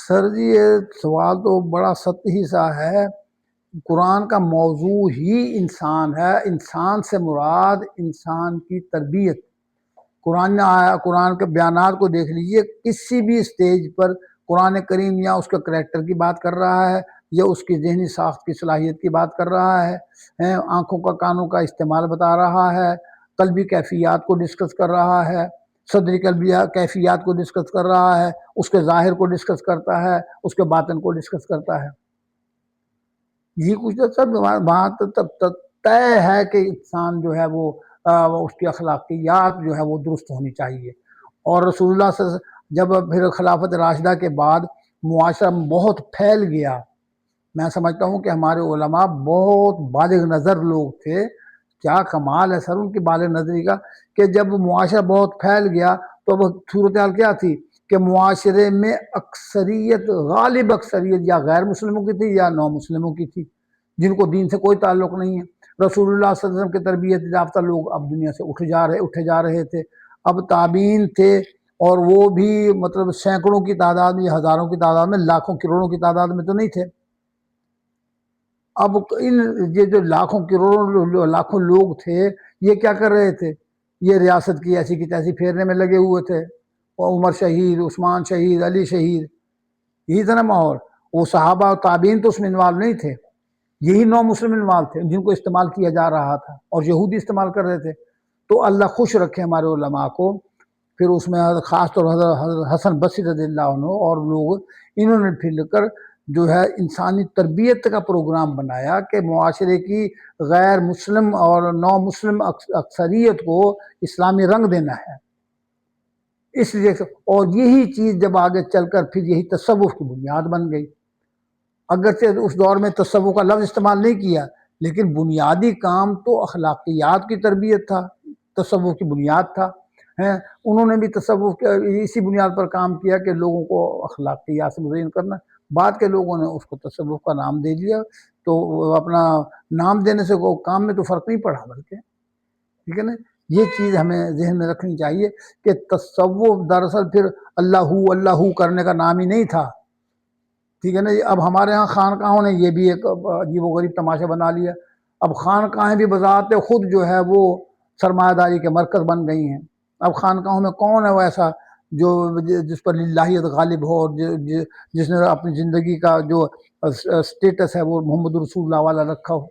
سر جی یہ سوال تو بڑا سطحی سا ہے۔ قرآن کا موضوع ہی انسان ہے، انسان سے مراد انسان کی تربیت۔ قرآن کے بیانات کو دیکھ لیجئے، کسی بھی سٹیج پر قرآن کریم یا اس کے کریکٹر کی بات کر رہا ہے، یا اس کی ذہنی ساخت کی صلاحیت کی بات کر رہا ہے، آنکھوں کا کانوں کا استعمال بتا رہا ہے، قلبی کیفیات کو ڈسکس کر رہا ہے، صدری قلبی کیفیات کو ڈسکس کر رہا ہے، اس کے ظاہر کو ڈسکس کرتا ہے، اس کے باطن کو ڈسکس کرتا ہے۔ یہ کچھ سب بات طے ہے کہ انسان جو ہے وہ اس کی اخلاقیات جو ہے وہ درست ہونی چاہیے۔ اور رسول اللہ صلی اللہ علیہ وسلم جب پھر خلافت راشدہ کے بعد معاشرہ بہت پھیل گیا، میں سمجھتا ہوں کہ ہمارے علماء بہت بالغ نظر لوگ تھے۔ کیا کمال ہے سر ان کی بالغ نظری کا، کہ جب معاشرہ بہت پھیل گیا تو اب صورتحال کیا تھی کہ معاشرے میں اکثریت، غالب اکثریت یا غیر مسلموں کی تھی یا نو مسلموں کی تھی، جن کو دین سے کوئی تعلق نہیں ہے۔ رسول اللہ صلی اللہ علیہ وسلم کی تربیت یافتہ لوگ اب دنیا سے اٹھے جا رہے تھے۔ اب تابعین تھے، اور وہ بھی مطلب سینکڑوں کی تعداد میں، ہزاروں کی تعداد میں، لاکھوں کروڑوں کی تعداد میں تو نہیں تھے۔ اب یہ جو لاکھوں کروڑوں لاکھوں لوگ تھے، یہ کیا کر رہے تھے؟ یہ ریاست کی ایسی کی تیسی پھیرنے میں لگے ہوئے تھے، عمر شہید، عثمان شہید، علی شہید، یہی تھا نا ماحول۔ وہ صحابہ اور تابعین تو اس میں انوالو نہیں تھے، یہی نو مسلم انوالو تھے جن کو استعمال کیا جا رہا تھا، اور یہودی استعمال کر رہے تھے۔ تو اللہ خوش رکھے ہمارے علماء کو۔ پھر اس میں خاص طور حضرت حسن بصری رضی اللہ عنہ اور لوگ، انہوں نے پھر کر جو ہے انسانی تربیت کا پروگرام بنایا کہ معاشرے کی غیر مسلم اور نو مسلم اکثریت کو اسلامی رنگ دینا ہے۔ اس لیے اور یہی چیز جب آگے چل کر پھر یہی تصوف کی بنیاد بن گئی۔ اگرچہ اس دور میں تصوف کا لفظ استعمال نہیں کیا، لیکن بنیادی کام تو اخلاقیات کی تربیت تھا، تصوف کی بنیاد تھا۔ انہوں نے بھی تصوف اسی بنیاد پر کام کیا کہ لوگوں کو اخلاقیات سے مزین کرنا۔ بعد کے لوگوں نے اس کو تصوف کا نام دے دیا، تو اپنا نام دینے سے کو کام میں تو فرق نہیں پڑا، بلکہ ٹھیک ہے نا۔ یہ چیز ہمیں ذہن میں رکھنی چاہیے کہ تصوف دراصل پھر اللہ کرنے کا نام ہی نہیں تھا، ٹھیک ہے نا۔ اب ہمارے ہاں خانقاہوں نے یہ بھی ایک عجیب و غریب تماشا بنا لیا۔ اب خانقاہیں بھی بذات خود جو ہے وہ سرمایہ داری کے مرکز بن گئی ہیں۔ اب خانقاہوں میں کون ہے وہ ایسا جو جس پر للہیت غالب ہو، اور جس نے اپنی زندگی کا جو سٹیٹس ہے وہ محمد رسول اللہ والا رکھا ہو؟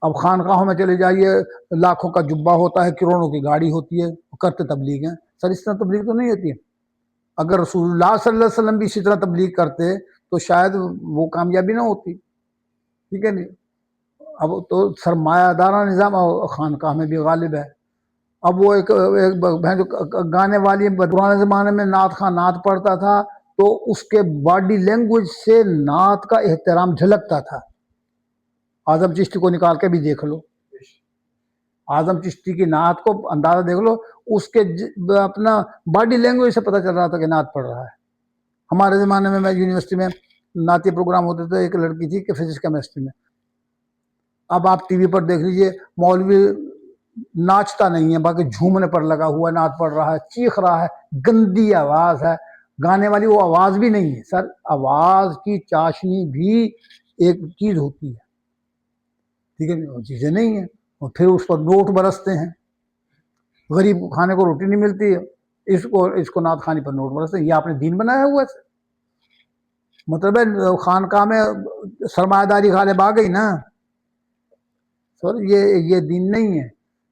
اب خانقاہوں میں چلے جائیے، لاکھوں کا جبہ ہوتا ہے، کروڑوں کی گاڑی ہوتی ہے، کرتے تبلیغ ہیں۔ سر اس طرح تبلیغ تو نہیں ہوتی ہے۔ اگر رسول اللہ صلی اللہ علیہ وسلم بھی اسی طرح تبلیغ کرتے تو شاید وہ کامیابی نہ ہوتی، ٹھیک ہے نہیں۔ اب تو سرمایہ دارانہ نظام خانقاہ میں بھی غالب ہے۔ اب وہ ایک جو گانے والی پرانے زمانے میں نعت خواں نعت پڑھتا تھا تو اس کے باڈی لینگویج سے نعت کا احترام جھلکتا تھا۔ اعظم چشتی کو نکال کے بھی دیکھ لو، اعظم چشتی کی نعت کو اندازہ دیکھ لو، اس کے اپنا باڈی لینگویج سے پتہ چل رہا تھا کہ نعت پڑھ رہا ہے۔ ہمارے زمانے میں یونیورسٹی میں نعتی پروگرام ہوتے تھے، ایک لڑکی تھی کہ فزکس کیمسٹری میں۔ اب آپ ٹی وی پر دیکھ لیجئے، مولوی ناچتا نہیں ہے، باقی جھومنے پر لگا ہوا ہے، نعت پڑھ رہا ہے، چیخ رہا ہے، گندی آواز ہے، گانے والی وہ آواز بھی نہیں ہے۔ سر آواز کی چاشنی بھی ایک چیز ہوتی ہے، ٹھیک ہے، وہ چیزیں نہیں ہیں۔ اور پھر اس پر نوٹ برستے ہیں، غریب کو کھانے کو روٹی نہیں ملتی ہے، اس کو نعت خانی پر نوٹ برستے ہیں۔ یہ آپ نے دین بنایا ہوا ہے؟ مطلب ہے خانقاہ میں سرمایہ داری غالب آ گئی نا۔ سر یہ دین نہیں ہے،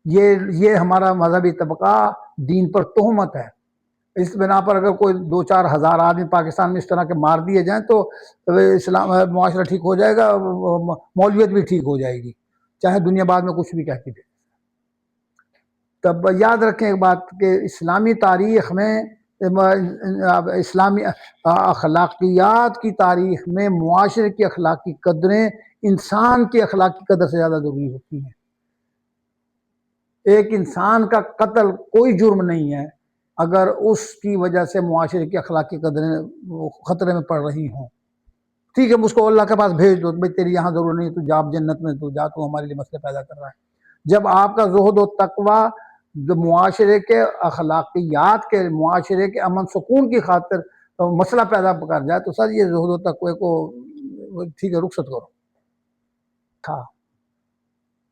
یہ ہمارا مذہبی طبقہ دین پر تہمت ہے۔ اس بنا پر اگر کوئی 2-4 ہزار آدمی پاکستان میں اس طرح کے مار دیے جائیں تو اسلام معاشرہ ٹھیک ہو جائے گا، مولویت بھی ٹھیک ہو جائے گی، چاہے دنیا بعد میں کچھ بھی کہتی تھی۔ تب یاد رکھیں ایک بات کہ اسلامی تاریخ میں، اسلامی اخلاقیات کی تاریخ میں معاشرے کی اخلاقی قدریں انسان کی اخلاقی قدر سے زیادہ ضروری ہوتی ہیں۔ ایک انسان کا قتل کوئی جرم نہیں ہے اگر اس کی وجہ سے معاشرے کی اخلاقی قدریں خطرے میں پڑ رہی ہوں۔ ٹھیک ہے، اس کو اللہ کے پاس بھیج دو، بھائی تیری یہاں ضرور نہیں، تو جا جنت میں، تو جا، تو ہمارے لیے مسئلے پیدا کر رہا ہے۔ جب آپ کا زہد و تقوی معاشرے کے اخلاقیات کے، معاشرے کے امن سکون کی خاطر مسئلہ پیدا کر جائے تو سر یہ زہد و تقوی کو ٹھیک ہے رخصت کرو تھا.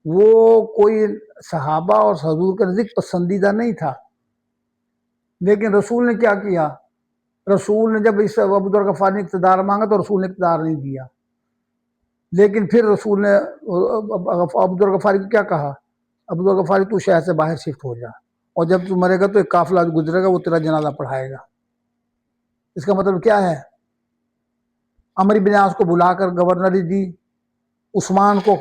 وہ کوئی صحابہ اور حضور کا نزدیک پسندیدہ نہیں تھا، لیکن رسول نے کیا کیا؟ رسول نے جب اس ابو ذر غفاری نے اقتدار مانگا تو رسول نے اقتدار نہیں دیا، لیکن پھر رسول نے ابو ذر غفاری کو کیا کہا؟ ابو ذر غفاری تو شہر سے باہر شفٹ ہو جا، اور جب تو مرے گا تو ایک قافلہ گزرے گا وہ تیرا جنازہ پڑھائے گا. اس کا مطلب کیا ہے؟ عمرو بن عاص کو بلا کر گورنری دی، عثمان کو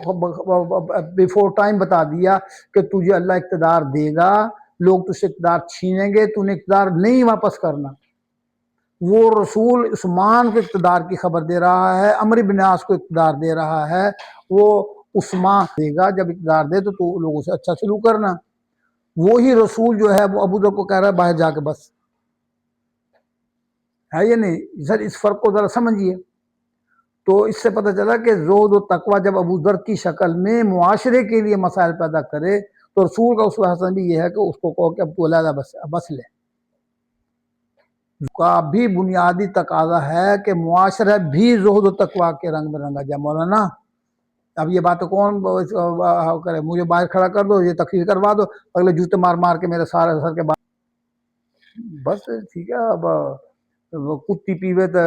بیفور ٹائم بتا دیا کہ تجھے اللہ اقتدار دے گا، لوگ تجھ سے اقتدار چھینیں گے، تو نے اقتدار نہیں واپس کرنا. وہ رسول عثمان کو اقتدار کی خبر دے رہا ہے، عمرو بن عاص کو اقتدار دے رہا ہے. وہ عثمان دے گا، جب اقتدار دے تو لوگوں سے اچھا سلوک کرنا. وہی رسول جو ہے وہ ابو ذر کو کہہ رہا ہے باہر جا کے بس ہے یا نہیں؟ سر اس فرق کو ذرا سمجھیے. تو اس سے پتہ چلا کہ زہد و تقوی جب ابو ذر کی شکل میں معاشرے کے لیے مسائل پیدا کرے تو رسول کا اسوہ حسن بھی یہ ہے کہ اس کو کہو کہ اب تو علیحدہ بس لے. کا بھی بنیادی تقاضا ہے کہ معاشرہ بھی زہد و تقوی کے رنگ میں رنگا جائے. مولانا اب یہ بات کون کرے؟ مجھے باہر کھڑا کر دو، یہ تقریر کروا دو، اگلے جوتے مار مار کے میرے سارے سر کے بعد بس ٹھیک ہے. اب کتی پیوے تو